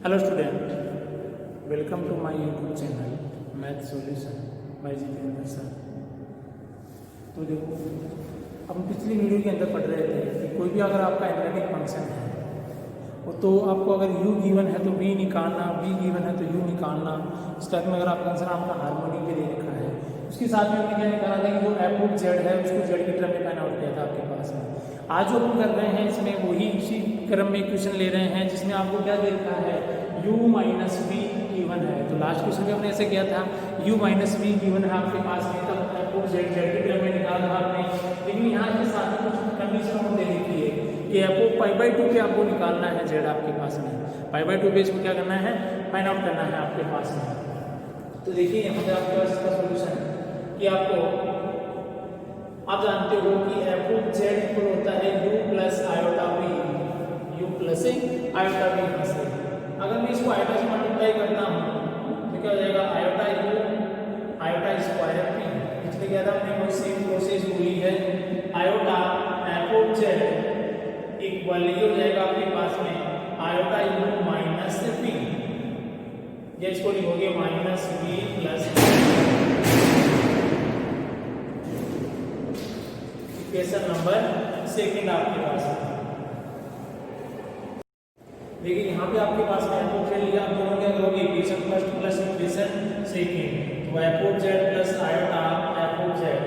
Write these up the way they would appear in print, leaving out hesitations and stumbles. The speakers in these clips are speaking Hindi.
Hello student, welcome to my YouTube channel math solution by Jitendra sir. तो देखो, हम पिछली वीडियो के अंदर पढ़ रहे थे कि कोई भी अगर आपका एनालिटिक फंक्शन है तो आपको अगर u गिवन है तो v निकालना, v गिवन है तो u निकालना। इस टाइप में अगर आपका आंसर आपका हार्मोनिक के लिए लिखा है, उसके साथ में हमने क्या निकाला था कि जो एफ ऑफ जेड है उसको जेड की टर्म में फाइंड आउट किया था आपके पास में। आज जो हम कर रहे हैं इसमें वही उसी क्रम में क्वेश्चन ले रहे हैं जिसमें आपको क्या दे रखा है, u माइनस वी गिवन है। तो लास्ट क्वेश्चन में हमने ऐसे किया था, u माइनस वी गिवन है आपके पास में, तब एफ ऑफ जेड जेड की टर्म में निकाला था आपने। लेकिन यहाँ के साथ में कुछ कंडीशन और दे रखी है कि एफ ऑफ π/2 पे आपको निकालना है जेड आपके पास में, π/2 पे इसको क्या करना है, फाइंड आउट करना है आपके पास में। तो देखिए यहाँ पे आपके पास इसका सोल्यूशन कि आपको आप जानते हो कि एफ ऑफ जेड इक्वल होता है u plus iota v, u plus iota v। अगर मैं इसको आयोटा से मल्टीप्लाई करता हूँ तो क्या हो जाएगा, iota u iota square v। पिछले क्या था हमने कोई सेम प्रोसेस बोली है, iota F of Z equal हो जाएगा आपके पास में आयोटा u माइनस v, ये इसको लिखोगे minus v plus. Equation number second आपके पास है। देखिए यहाँ पे आपके पास में एफ ऑफ जेड लिया, आप दोनों क्या करोगे, equation first plus equation second. तो F of Z plus iota F of Z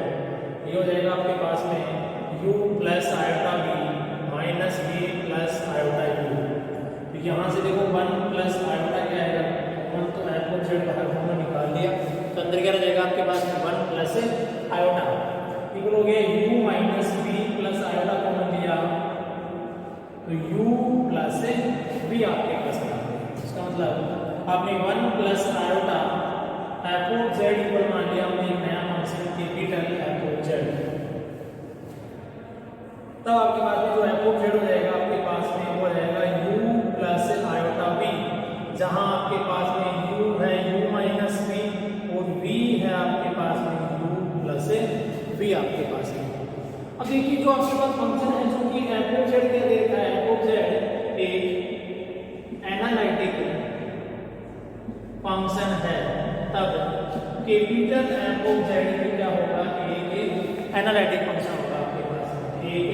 ये हो जाएगा आपके पास में u plus iota v minus v plus iota u। तो यहाँ से देखो 1 प्लस आयोटा क्या है, 1 तो एफ ऑफ जेड बाहर हमने निकाल लिया, तो अंदर क्या रहेगा आपके पास में 1 प्लस आयोटा इक्वल हो गया u minus v plus iota common लिया तो u प्लस v आपके पास में। इसका मतलब आपने 1 plus iota F of Z equal मान लिया हमने एक नया function capital F of Z. तब आपके पास में जो एफ ऑफ जेड हो जाएगा आपके पास में वो जाएगा u प्लस आयोटा v, जहां आपके पास में u है u माइनस v और v है आपके पास में u प्लस v आपके पास है। अब देखिए जो आपके पास फंक्शन है जो कि एफ ऑफ जेड क्या देता है, एफ ऑफ जेड एक एनालिटिक फंक्शन है, तब कैपिटल एफ ऑफ जेड क्या होगा, एक एनालिटिक फंक्शन होगा आपके पास, एक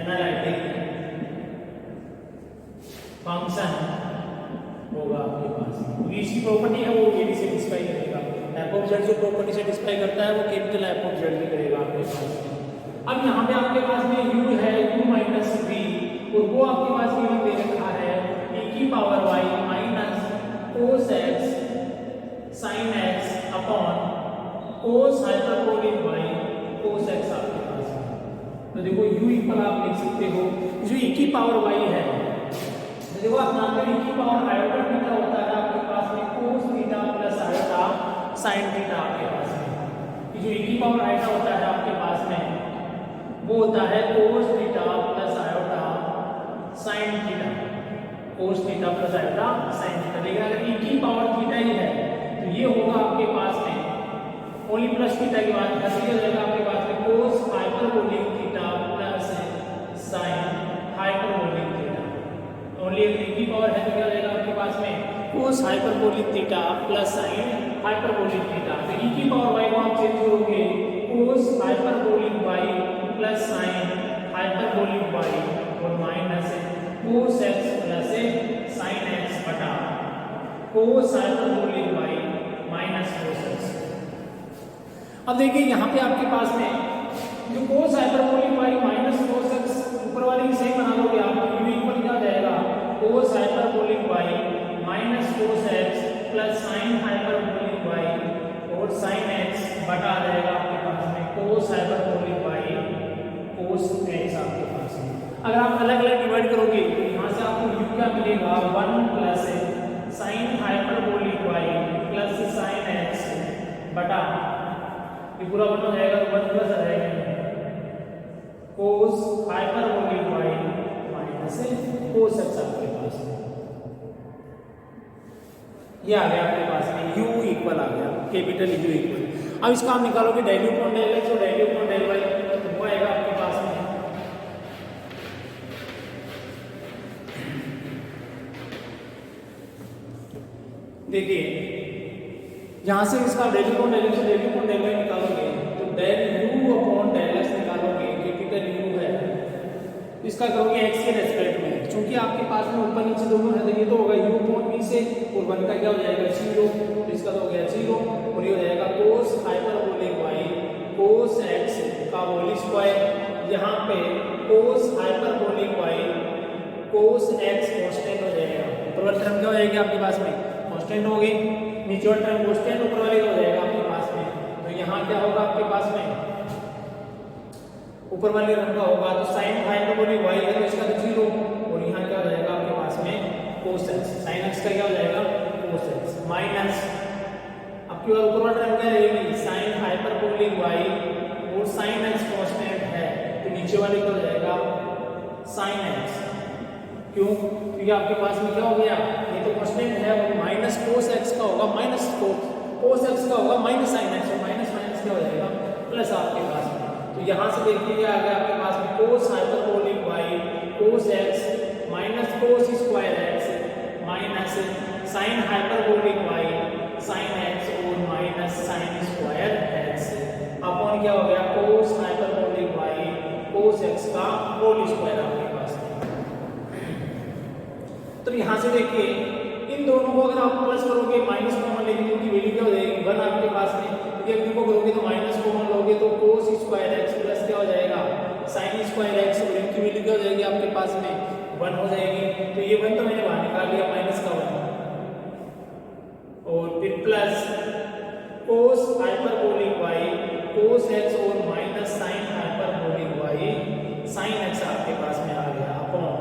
एनालिटिक फंक्शन होगा आपके पास। तो इसकी प्रॉपर्टी है वो ये भी सेटिस्फाई करेगा, एफ ऑफ जेड जो प्रॉपर्टी सेटिस्फाई करता है वो कैपिटल एफ ऑफ जेड भी करेगा आपके पास। अब यहाँ पे आपके पास में u है u माइनस v और वो आपके पास गिवन दे रखा है e की power y minus cos x sin x upon cos hyperbolic y cos x आपके पास है। तो देखो u इक्वल आप लिख सकते हो जो e की पावर y है, तो देखो आप जानते हो e की पावर आयोटा थीटा होता है आपके पास में cos theta plus iota sin theta आपके पास है। जो e की पावर आयोटा होता है आपके पास में वो होता है cos theta plus iota sin theta, cos theta plus iota sin theta. लेकिन अगर e की पावर थीटा ही है तो ये होगा आपके पास में ओनली प्लस थीटा की बात है, हो जाएगा आपके पास में cos hyperbolic theta plus sin hyperbolic theta. Only e की पावर है तो क्या हो जाएगा आपके पास में cos hyperbolic theta plus sin hyperbolic theta. तो e की पावर y को आप चेंज करोगे cos hyperbolic y plus sin hyperbolic y और minus cos x plus sin x बटा cos hyperbolic y minus cos x। अब देखिए यहाँ पे आपके पास में जो cos hyperbolic y minus cos x ऊपर वाले की सही बना लोगे आप, u इक्वल क्या हो जाएगा cos hyperbolic y minus cos x plus sin hyperbolic y और sin x बटा आ जाएगा आपके पास में cos hyperbolic y cos x आपके पास है। अगर आप अलग अलग डिवाइड करोगे तो यहाँ से आपको u क्या मिलेगा 1 plus sin hyperbolic y plus sin x बटा ये पूरा बन जाएगा 1 प्लस आ जाएगा cos hyperbolic y minus cos x आपके पास है। ये आ गया आपके पास में u इक्वल आ गया, कैपिटल u इक्वल। अब इसका आप निकालोगे del u upon del x और del u upon del y, तो वो आएगा आपके पास में देखिए यहाँ से इसका del upon del X del upon del Y निकालोगे तो del U upon del X निकालोगे, कैपिटल यू है, इसका करोगे एक्स के रेस्पेक्ट में, क्योंकि आपके पास में ऊपर नीचे दोनों है, तो ये तो होगा यू अपॉन बी से, और वन का क्या हो जाएगा 0, तो इसका तो हो गया 0, और ये हो जाएगा cos hyperbolic Y cos X का होल स्क्वायर, यहाँ पे cos hyperbolic Y cos X constant हो जाएगा, ऊपर वाला टर्म क्या हो जाएगा आपके पास में कांस्टेंट होगी, नीचे वाला टर्म कांस्टेंट, ऊपर वाले का हो जाएगा आपके पास में, तो यहाँ क्या होगा आपके पास में ऊपर वाले टर्म का होगा तो sin हाइपरबोलिक y है तो इसका तो 0, और यहाँ क्या हो जाएगा आपके पास में cos x, sin x का क्या हो जाएगा cos x माइनस आपके पास ऊपर वाला टर्म क्या रहेगी sin हाइपरबोलिक y और sin x कांस्टेंट है, तो नीचे वाले क्या हो जाएगा sin x, क्यों, क्योंकि आपके पास में क्या हो गया ये तो कांस्टेंट है, और माइनस cos x का होगा माइनस cos x का होगा माइनस sin x, और माइनस माइनस क्या हो जाएगा प्लस आपके पास में, तो यहाँ से देखिए आ गया आपके पास में cos hyperbolic y cos x minus cos square x minus sin hyperbolic y sin x और minus sin square x upon क्या हो गया cos hyperbolic y cos x का होल स्क्वायर आपके पास में। तो यहाँ से देखिए इन दोनों को अगर आप प्लस करोगे माइनस कॉमन लेंगे तो उनकी वैल्यू क्या हो जाएगी 1 आपके पास में, क्योंकि अगर इनको करोगे तो माइनस कॉमन लोगे तो cos स्क्वायर x प्लस क्या हो जाएगा sin स्क्वायर x, और इनकी वैल्यू क्या हो जाएगी आपके पास में 1 हो जाएगी, तो ये 1 तो मैंने बाहर निकाल लिया माइनस का 1, और फिर plus cos hyperbolic y cos x और minus sin hyperbolic y sin x आपके पास में आ गया upon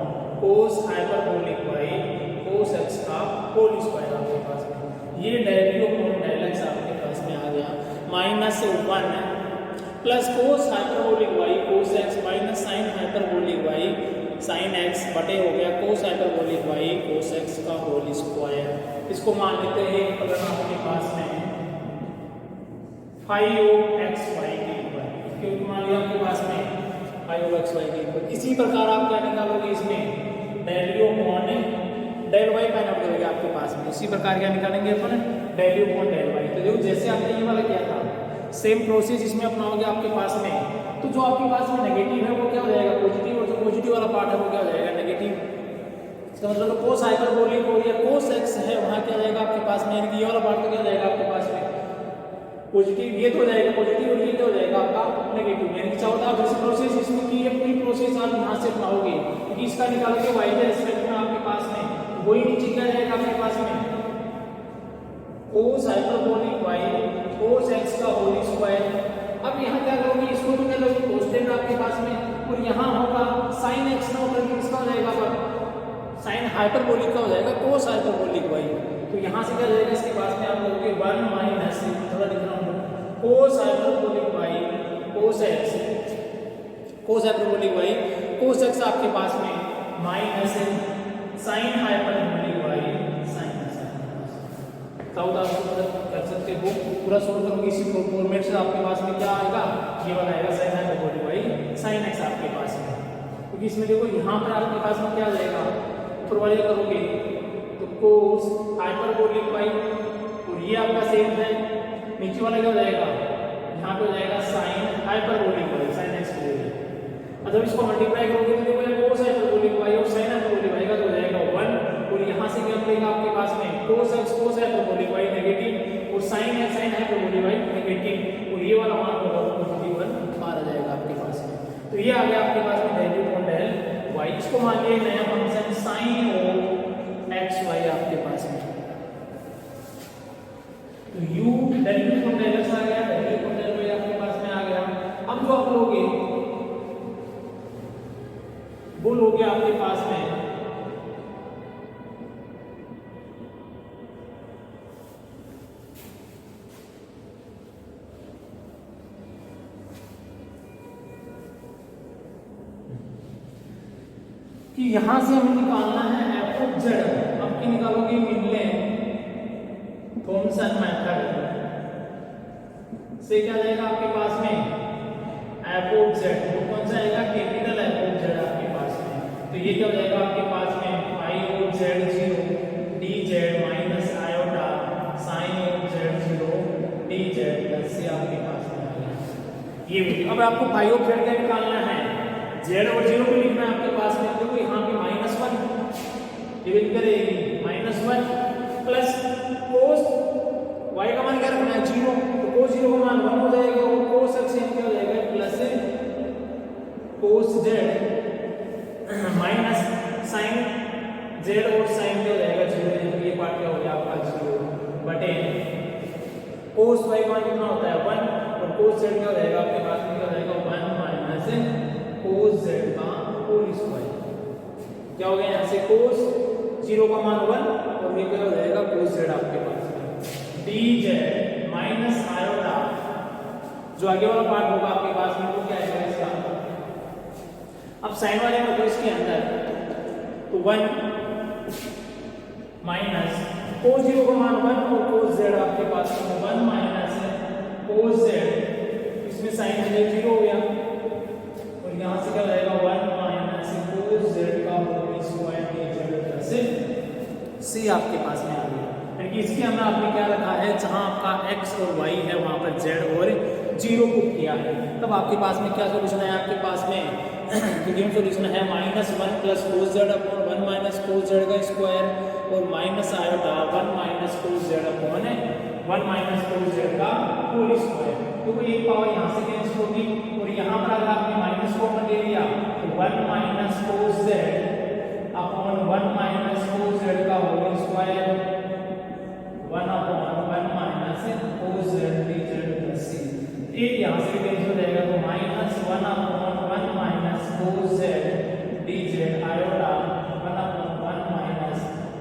cos hyperbolic y cos x का होल स्क्वायर आपके पास में, ये del U upon del x आपके पास में आ गया minus 1 plus cos hyperbolic y cos x minus sin hyperbolic y sin x बटे हो गया cos hyperbolic y cos x का होल स्क्वायर, इसको मान लेते हैं अगर आपके पास में phi of xy के ऊपर, क्योंकि मान लिया आपके पास में phi of xy के ऊपर, इसी प्रकार आप क्या निकालोगे इसमें del U upon del y find out करोगे आपके पास में, इसी प्रकार क्या निकालेंगे अपन del U upon del y, तो देखो जैसे आपने ये वाला किया था सेम प्रोसेस इसमें अपनाओगे आपके पास में, तो जो आपके पास में नेगेटिव है वो क्या हो जाएगा पॉजिटिव, और जो पॉजिटिव वाला पार्ट है वो क्या हो जाएगा नेगेटिव, इसका मतलब cos हाइपरबोलिक हो या cos x है वहां क्या जाएगा आपके पास में, यानी कि ये वाला पार्ट तो क्या जाएगा आपके पास में पॉजिटिव, ये तो हो जाएगा पॉजिटिव और ये क्या हो जाएगा आपका नेगेटिव, यानी कि चाहो तो आप जैसे प्रोसेस इसमें की है पूरी प्रोसेस आप यहाँ से अपनाओगे, क्योंकि इसका निकालोगे y के रिस्पेक्ट में आपके पास में वही नीचे क्या जाएगा आपके पास में cos hyperbolic y cos x का होल स्क्वायर, अब यहाँ क्या करोगे इसको तो क्या करोगे कांस्टेंट आपके पास में, और यहाँ होगा sin x ना होकर के किसका हो जाएगा sin हाइपरबोलिक का हो जाएगा cos हाइपरबोलिक y, तो यहाँ से क्या जाएगा इसके पास में आप लोगे 1 माइनस थोड़ा लिख रहा हूँ cos hyperbolic y cos x cos hyperbolic y cos x आपके पास में minus sin hyperbolic y sin x, तो आप कर सकते हो पूरा सोल्व करोगे इसी फॉर्मेट से आपके पास में क्या आएगा ये वाला आएगा sin hyperbolic y sin x आपके पास में, क्योंकि इसमें देखो यहाँ पर आपके पास में क्या आ जाएगा ऊपर वाले करोगे तो cos हाइपरबोलिक y और ये आपका सेम है, नीचे वाला क्या हो जाएगा यहाँ पे हो जाएगा sin hyperbolic y sin x के लिए, मतलब इसको मल्टीप्लाई करोगे तो देखो cos हाइपरबोलिक y और sin हाइपरबोलिक y का तो हो जाएगा 1, और यहाँ से क्या मिलेगा आपके पास में cos x cos hyperbolic y negative और sin x sin hyperbolic y negative, और ये वाला मान होगा पॉजिटिव 1 बाहर आ जाएगा आपके पास में, तो ये आ गया आपके पास में del U upon del y, इसको मान लिया नया फंक्शन sin of xy आपके पास में, तो u del U upon del x आ गया, del U upon del y आपके पास में आ गया, अब जो आप लोगे वो लोगे आपके पास में कि यहां से हमें निकालना है f ऑफ z, अब की निकालोगे मिलने थॉमसन मेथड से क्या जाएगा आपके पास में f ऑफ z, वो कौन सा आएगा कैपिटल f ऑफ z आपके पास में, तो ये क्या हो जाएगा आपके पास में phi of z0 dz minus iota D Z plus C आपके पास में आ गया। ये अब आपको फाइव ऑफ जेड का निकालना है, जेड और जीरो को लिखना है आपके पास में। देखो यहाँ पे -1 डिवाइड करेगी -1 प्लस कोस y का मान क्या रखना है 0, तो कोस 0 का मान 1 हो जाएगा और कोस x क्या हो जाएगा plus cos z minus sine z और साइन क्या हो जाएगा 0, ये पार्ट क्या हो गया आपका 0 बटे कोस y मान कितना होता है 1 और कोस z क्या हो जाएगा आपके पास में क्या हो जाएगा 1 माइनस कोस z का होल स्क्वायर। क्या हो गया यहाँ से कोस 0 का मान 1 और ये क्या हो जाएगा कोस z आपके पास में dz माइनस आयोटा, जो आगे वाला पार्ट होगा आपके पास में वो क्या आएगा इसका। अब साइन वाले में तो इसके अंदर तो 1 माइनस कोस 0 का मान 1 और कोस z आपके पास में 1 माइनस कोस z, इसमें साइन z 0 हो गया और यहाँ से क्या हो जाएगा 1 माइनस कोस z का whole square dz plus c आपके पास में आ गया। यानी कि इसके अंदर आपने क्या रखा है, जहां आपका x और y है वहां पर z और 0 पुट किया है। तब आपके पास में क्या सॉल्यूशन है आपके पास में तो गेम सॉल्यूशन है -1 plus cos z upon 1 minus cos z का स्क्वायर और minus iota 1 minus cos z upon 1 minus cos z का होल स्क्वायर। तो ये पावर यहाँ से कैंसिल होगी और यहाँ पर अगर आपने माइनस कॉमन ले लिया तो 1 minus cos z upon 1 minus cos z का whole square 1 upon 1 minus cos z dz plus c। एक यहाँ से कैंसिल हो जाएगा तो -1 upon 1 minus cos z dz iota 1 upon 1 minus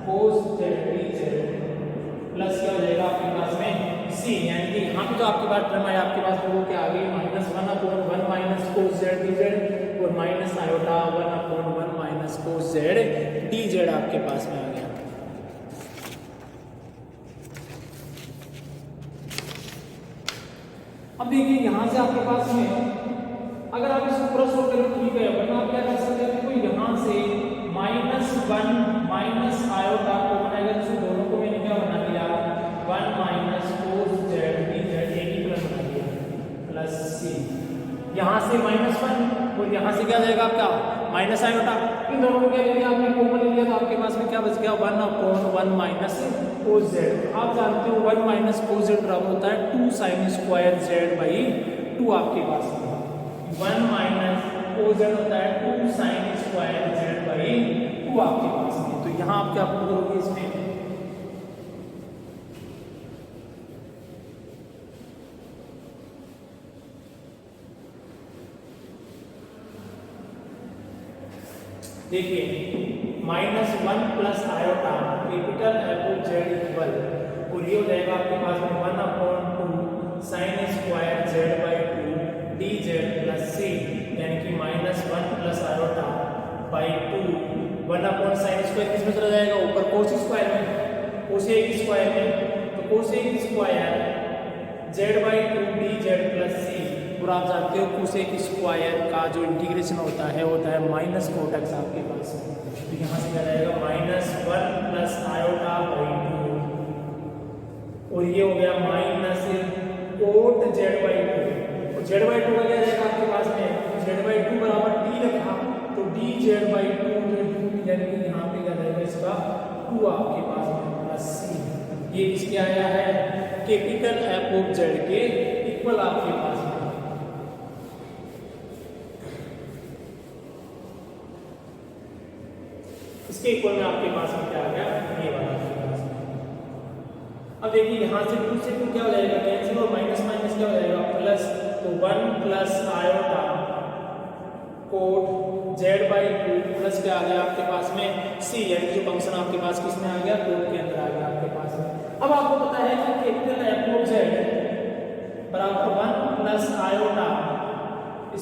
cos z dz plus क्या हो जाएगा आपके पास में c। यानी कि यहाँ पे जो आपके पास टर्म है आपके पास वो क्या आ गई -1 upon 1 minus cos z dz और minus iota 1 upon 1 minus cos z dz आपके पास में आ गया। अब देखिए यहाँ से आपके पास में अगर आप इसको पूरा सोल्व करें तो ठीक है, वरना आप क्या कर सकते हैं, तो यहाँ से -1 माइनस आयोटा को बनाएगा, तो दोनों को मैंने क्या बना दिया 1 माइनस कोस z dz एक ही प्लस बना दिया प्लस c। यहाँ से -1 और यहाँ से क्या जाएगा आपका माइनस आयोटा, इन दोनों को क्या ले लिया आपने कॉमन ले लिया तो आपके पास में क्या बच गया 1 अपॉन 1 माइनस कोस z। आप जानते हो 1 माइनस कोस z बराबर होता है 2 साइन स्क्वायर z बाई 2 आपके पास में 1 माइनस कोस z होता है 2 साइन स्क्वायर z बाई 2 आपके पास में। तो यहाँ आप क्या करोगे इसमें देखिए -1 plus iota capital F of z equal और ये हो जाएगा आपके पास में 1 upon 2 sine square z by 2 dz plus c, यानी कि -1 plus iota by 2 1 upon sine square किसमें चला जाएगा ऊपर कोस स्क्वायर में, कोसेक स्क्वायर में, तो cosec square z by 2 dz plus c। और आप जानते हो कोसेक स्क्वायर का जो इंटीग्रेशन होता है माइनस कोट x आपके पास में। तो यहाँ से क्या जाएगा -1 प्लस आयोटा बाई 2 और ये हो गया माइनस कोट z बाई 2 और z बाई 2 का क्या जाएगा आपके पास में z बाई 2 बराबर t रखा तो dz बाई 2 यानी कि यहाँ पे क्या जाएगा इसका 2 आपके पास में प्लस c। ये किसके आया है कैपिटल F ऑफ z के इक्वल आपके पास में। इसके इक्वल में आपके पास में क्या आ गया ये वाला आपके पास में। अब देखिए यहाँ से 2 से 2 क्या हो जाएगा कैंसिल और माइनस माइनस क्या हो जाएगा प्लस, तो 1 plus iota cot z by 2 plus क्या आ गया आपके पास में c, यानी जो फंक्शन आपके पास किसमें आ गया कोट के अंदर आ गया आपके पास में। अब आपको पता है कि कैपिटल F ऑफ z बराबर 1 plus iota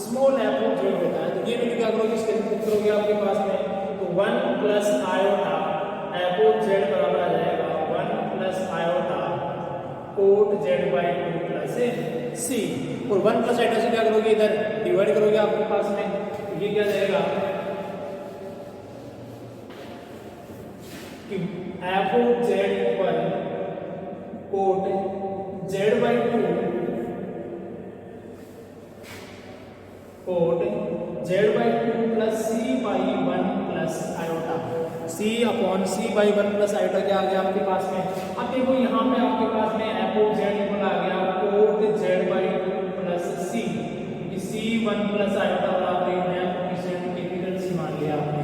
small f of z होता है। तो ये भी क्या करोगे इसके करोगे आपके पास में तो 1 plus iota f of z बराबर आ जाएगा 1 plus iota cot z by 2 plus c और 1 प्लस आयोटा से क्या करोगे इधर डिवाइड करोगे आपके पास में, तो ये क्या जाएगा कि f of z equal cot z Z/2 cot Z/2 plus C/1 plus iota, C/C/1 plus iota क्या आ गया आपके पास में। अब देखो यहाँ पे आपके पास में f ऑफ z इक्वल आ गया cot Z/2 plus C, C1 plus iota वाला आपने एक नया कोफिशिएंट कैपिटल C मान लिया आपने।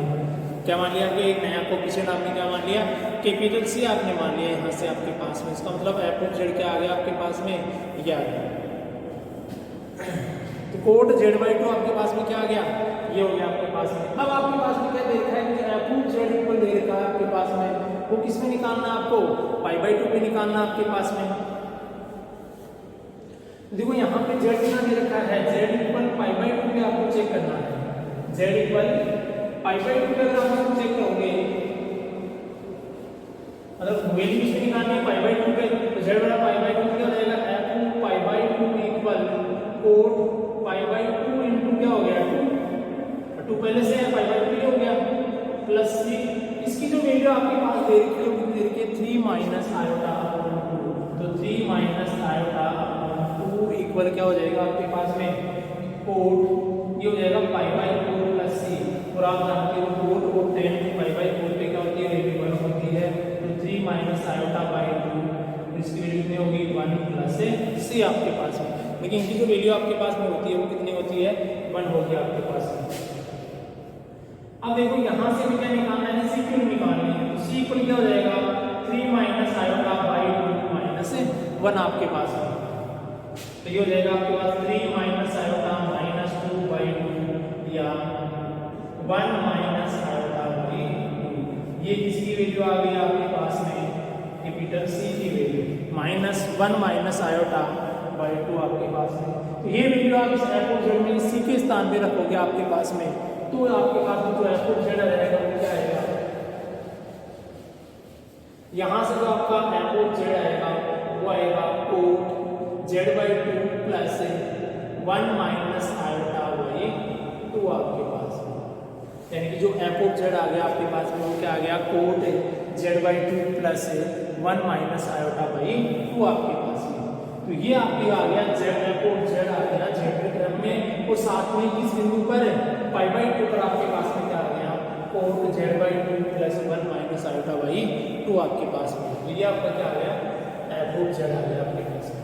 क्या मान लिया आपने, एक नया कोफिशिएंट आपने क्या मान लिया, कैपिटल C आपने मान लिया यहाँ से आपके पास में। इसका मतलब f ऑफ z क्या आ गया आपके पास में, ये आ गया। तो कोट Z/2 आपके पास में क्या आ गया, ये हो गया आपके पास में। अब आपके पास में क्या दे रखा है कि f ऑफ z इक्वल दे रखा है आपके पास में, वो किस में निकालना है आपको, π/2 पे निकालना आपके पास में। देखो यहाँ पे z कितना दे रखा है, z इक्वल π/2 पे आपको चेक करना है, z इक्वल π/2 पे अगर आप चेक करोगे, मतलब वैल्यू किसमें निकालनी है, π/2 पे, तो z वाला π/2 क्या हो जाएगा, f of π/2 equal cot π/2 into क्या हो गया 2 पहले से है, π/2 ये हो गया प्लस c, इसकी जो वैल्यू आपके पास दे रखी है वो दे रखी है 3 माइनस आयोटा अपॉन 2, तो 3 माइनस आयोटा अपॉन 2 इक्वल क्या हो जाएगा आपके पास में, कोट ये हो जाएगा π/4 प्लस c, और आप जानते हो कोट और tan की π/4 पे क्या होती है, वैल्यू 1 होती है, तो 3 माइनस आयोटा बाय 2, इसकी वैल्यू कितनी होगी 1 प्लस c आपके पास में। लेकिन इनकी जो वैल्यू आपके पास में होती है वो कितनी होती है, 1 होगी आपके पास में। अब देखो यहाँ से भी क्या निकालना है, c क्यों निकालनी है, तो c इक्वल क्या हो जाएगा 3 माइनस आयोटा बाय 2 माइनस 1 आपके पास है, तो ये हो जाएगा आपके पास 3 माइनस आयोटा माइनस 2 बाय 2 या 1 माइनस आयोटा बाय 2, ये किसकी वैल्यू आ गई आपके पास में, कैपिटल C की value, minus 1 minus iota by 2 आपके पास में। तो ये वैल्यू आप इस f ऑफ z में C के स्थान पे रखोगे आपके पास में, तो आपके पास में जो f ऑफ z रहेगा वो क्या आएगा, यहाँ से जो आपका f ऑफ z आएगा वो आएगा cot Z/2 plus 1 minus iota by 2 आपके पास में, यानी कि जो f ऑफ z आ गया आपके पास में वो क्या आ गया, cot Z/2 plus 1 minus iota by 2 आपके पास में। तो ये आपके आ गया f ऑफ z आ गया z के क्रम में, और साथ में किस बिंदु पर π/2 पर आपके पास में क्या आ गया, cot Z/2 plus 1 minus iota by 2 आपके पास में। तो ये आपका क्या आ गया, f ऑफ z आ गया आपके पास में।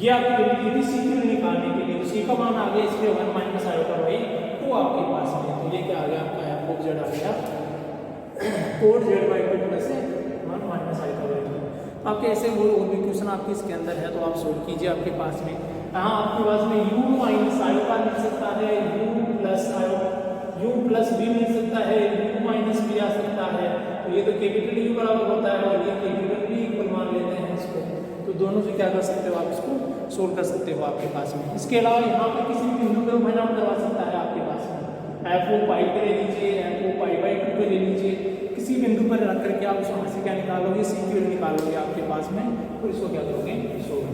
ये आपकी वैल्यू थी c की निकालने के लिए, तो c का मान आ गया इसलिए 1 माइनस आयोटा बाय 2 आपके पास में। तो ये क्या आ गया आपका f ऑफ z आ गया cot Z/2 plus 1 minus iota by 2। आपके ऐसे और भी क्वेश्चन आपके इसके अंदर है तो आप सोल्व कीजिए आपके पास में। यहाँ आपके पास में u माइनस आयोटा मिल सकता है, u प्लस v मिल सकता है, u माइनस v आ सकता है, तो ये तो कैपिटल U बराबर होता है और ये कैपिटल V इक्वल मान लेते हैं इसको, तो दोनों से क्या कर सकते हो आप इसको सोल्व कर सकते हो आपके पास में। इसके अलावा यहाँ पर किसी भी बिंदु पे परिणाम करवा सकता है आपके पास में, f ऑफ पाई पे ले लीजिए, f ऑफ π/2 पे ले लीजिए, किसी बिंदु पर रख करके आप उसमें से क्या निकालोगे, c की वैल्यू निकालोगे आपके पास में, और इसको क्या करोगे सोल्व।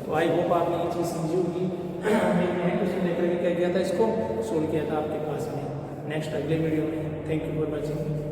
तो आई होप आपने ये चीज़ समझी होगी। मैंने क्वेश्चन लेकर के क्या किया था, इसको सोल्व किया था आपके पास में। नेक्स्ट अगले वीडियो में, थैंक यू फॉर वॉचिंग।